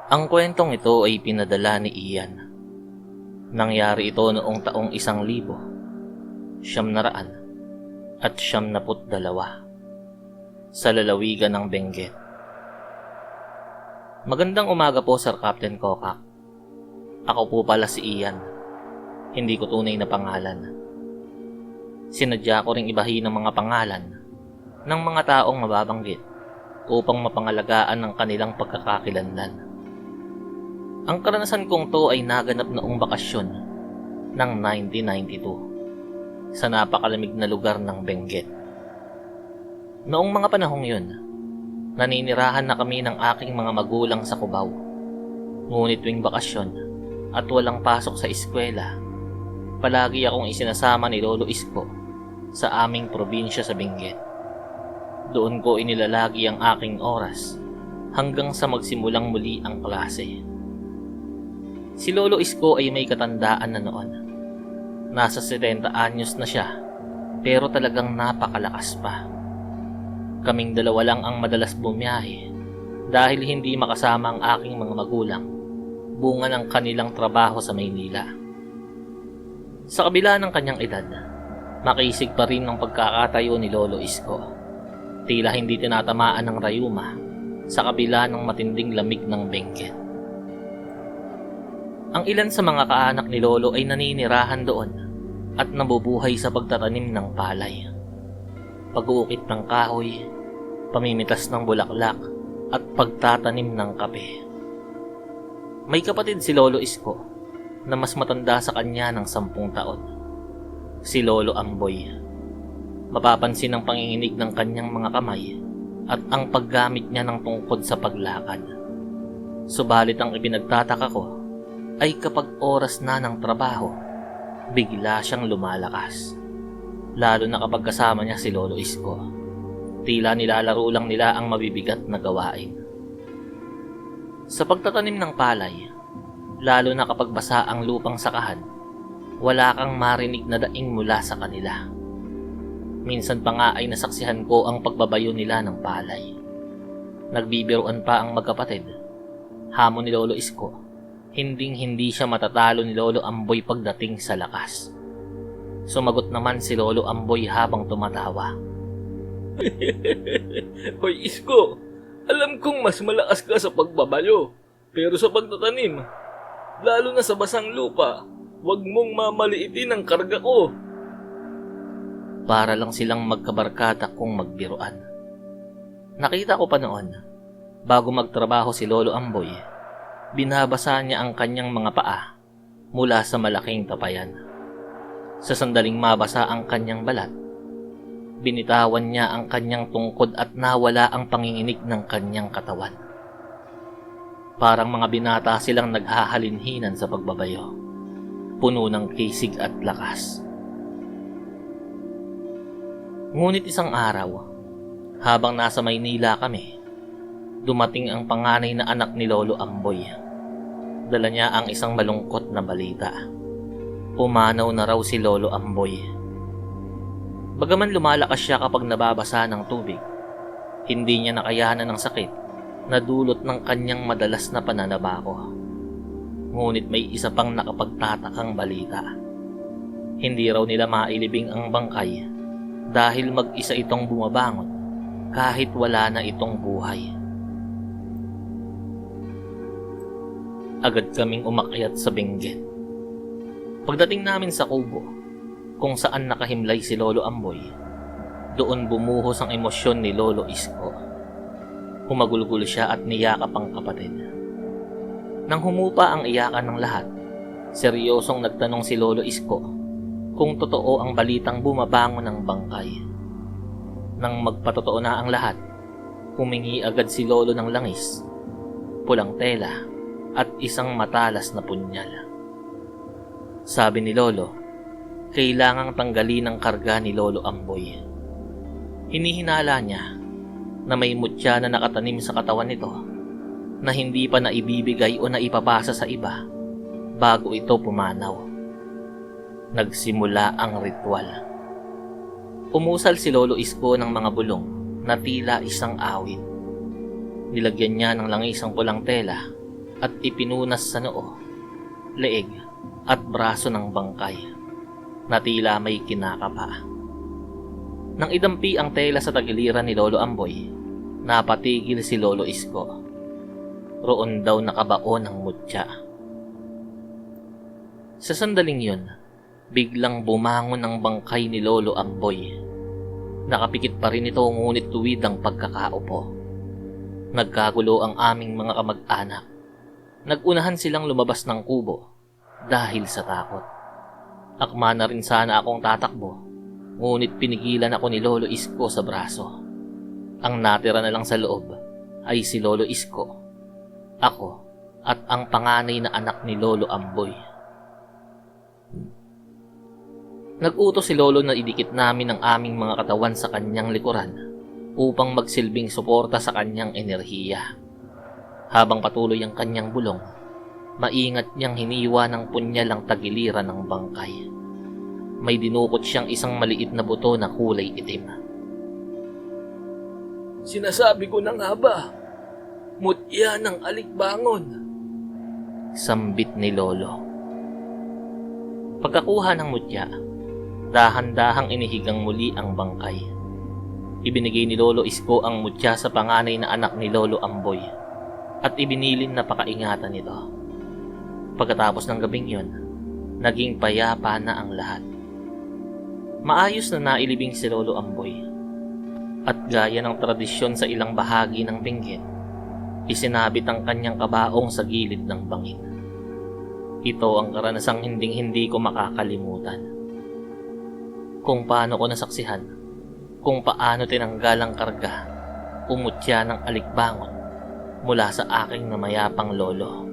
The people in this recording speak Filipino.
Ang kwentong ito ay pinadala ni Ian. Nangyari ito noong taong 1992 sa lalawigan ng Benguet. Magandang umaga po, Sir Captain Kokak. Ako po pala si Ian. Hindi ko tunay na pangalan. Sinadya ko ring ibahin ang mga pangalan ng mga taong mababanggit upang mapangalagaan ng kanilang pagkakakilanlan. Ang karanasan kong to ay naganap noong bakasyon ng 1992 sa napakalamig na lugar ng Benguet. Noong mga panahong yun, naninirahan na kami ng aking mga magulang sa Cubao. Ngunit tuwing bakasyon at walang pasok sa eskwela, palagi akong isinasama ni Lolo Isko sa aming probinsya sa Benguet. Doon ko inilalagi ang aking oras hanggang sa magsimulang muli ang klase. Si Lolo Isko ay may katandaan na noon. Nasa 70 anyos na siya, pero talagang napakalakas pa. Kaming dalawa lang ang madalas bumiyahe dahil hindi makasama ang aking mga magulang, bunga ng kanilang trabaho sa Maynila. Sa kabila ng kanyang edad, makisig pa rin ng pagkakatayo ni Lolo Isko. Tila hindi tinatamaan ng rayuma sa kabila ng matinding lamig ng Benguet. Ang ilan sa mga kaanak ni Lolo ay naninirahan doon at nabubuhay sa pagtatanim ng palay, pag-uukit ng kahoy, pamimitas ng bulaklak at pagtatanim ng kape. May kapatid si Lolo Isko na mas matanda sa kanya ng 10 taon, si Lolo Amboy. Mapapansin ang panginginig ng kanyang mga kamay at ang paggamit niya ng tungkod sa paglakad. Subalit ang ipinagtataka ko ay kapag oras na ng trabaho, bigla siyang lumalakas. Lalo na kapag kasama niya si Lolo Isko. Tila nilalaro lang nila ang mabibigat na gawain. Sa pagtatanim ng palay, lalo na kapag basa ang lupang sakahan, wala kang marinig na daing mula sa kanila. Minsan pa nga ay nasaksihan ko ang pagbabayo nila ng palay. Nagbibiruan pa ang magkapatid. Hamon ni Lolo Isko, hinding-hindi siya matatalo ni Lolo Amboy pagdating sa lakas. Sumagot naman si Lolo Amboy habang tumatawa. Hoy Isko, alam kong mas malakas ka sa pagbabayo, pero sa pagtatanim, lalo na sa basang lupa, huwag mong mamaliitin ang karga ko. Para lang silang magkabarkada kung magbiruan. Nakita ko pa noon, bago magtrabaho si Lolo Amboy, binabasa niya ang kanyang mga paa mula sa malaking tapayan. Sa sandaling mabasa ang kanyang balat, binitawan niya ang kanyang tungkod at nawala ang panginginig ng kanyang katawan. Parang mga binata silang naghahalinhinan sa pagbabayo, puno ng kisig at lakas. Ngunit isang araw, habang nasa Maynila kami, dumating ang panganay na anak ni Lolo Amboy. Dala niya ang isang malungkot na balita. Pumanaw na raw si Lolo Amboy. Bagaman lumalakas siya kapag nababasa ng tubig, hindi niya nakayanan ng sakit na dulot ng kanyang madalas na pananabako. Ngunit may isa pang nakapagtatakang balita. Hindi raw nila mailibing ang bangkay dahil mag-isa itong bumabangon kahit wala na itong buhay. Agad kaming umakyat sa Benguet. Pagdating namin sa kubo, kung saan nakahimlay si Lolo Amboy, doon bumuhos ang emosyon ni Lolo Isko. Humagulgul siya at niyakap ang kapatid. Nang humupa ang iyakan ng lahat, seryosong nagtanong si Lolo Isko kung totoo ang balitang bumabangon ng bangkay. Nang magpatotoo na ang lahat, humingi agad si Lolo ng langis, pulang tela, at isang matalas na punyal. Sabi ni Lolo, kailangang tanggalin ang karga ni Lolo Amboy. Hinihinala niya na may mutya na nakatanim sa katawan nito na hindi pa naibibigay o naipapasa sa iba bago ito pumanaw. Nagsimula ang ritual. Umusal si Lolo Isko ng mga bulong na tila isang awit. Nilagyan niya ng langis ang pulang tela at ipinunas sa noo, leeg at braso ng bangkay na tila may kinakapa. Nang idampi ang tela sa tagiliran ni Lolo Amboy, napatigil si Lolo Isko. Roon daw nakabaon ang mutya. Sa sandaling yun, biglang bumangon ang bangkay ni Lolo Amboy. Nakapikit pa rin ito ngunit tuwid ang pagkakaupo. Nagkagulo ang aming mga kamag-anak. Nagunahan silang lumabas ng kubo dahil sa takot. Akma na rin sana akong tatakbo, ngunit pinigilan ako ni Lolo Isko sa braso. Ang natira na lang sa loob ay si Lolo Isko, ako at ang panganay na anak ni Lolo Amboy. Nag-utos si Lolo na idikit namin ang aming mga katawan sa kanyang likuran upang magsilbing suporta sa kanyang enerhiya. Habang patuloy ang kanyang bulong, maingat niyang hiniwa ng punyal ang tagiliran ng bangkay. May dinukot siyang isang maliit na buto na kulay itim. Sinasabi ko na nga ba, mutya ng alikbangon. Sambit ni Lolo. Pagkakuha ng mutya, dahan-dahang inihigang muli ang bangkay. Ibinigay ni Lolo Isko ang mutya sa panganay na anak ni Lolo Amboy at ibinilin na pakaingatan nito. Pagkatapos ng gabing yun, naging payapa na ang lahat. Maayos na nailibing si Lolo Amboy at gaya ng tradisyon sa ilang bahagi ng Benguet, isinabit ang kanyang kabaong sa gilid ng bangin. Ito ang karanasang hinding-hindi ko makakalimutan. Kung paano ko nasaksihan, kung paano tinanggal ang karga, umutya ng alikbangon mula sa aking namayapang lolo.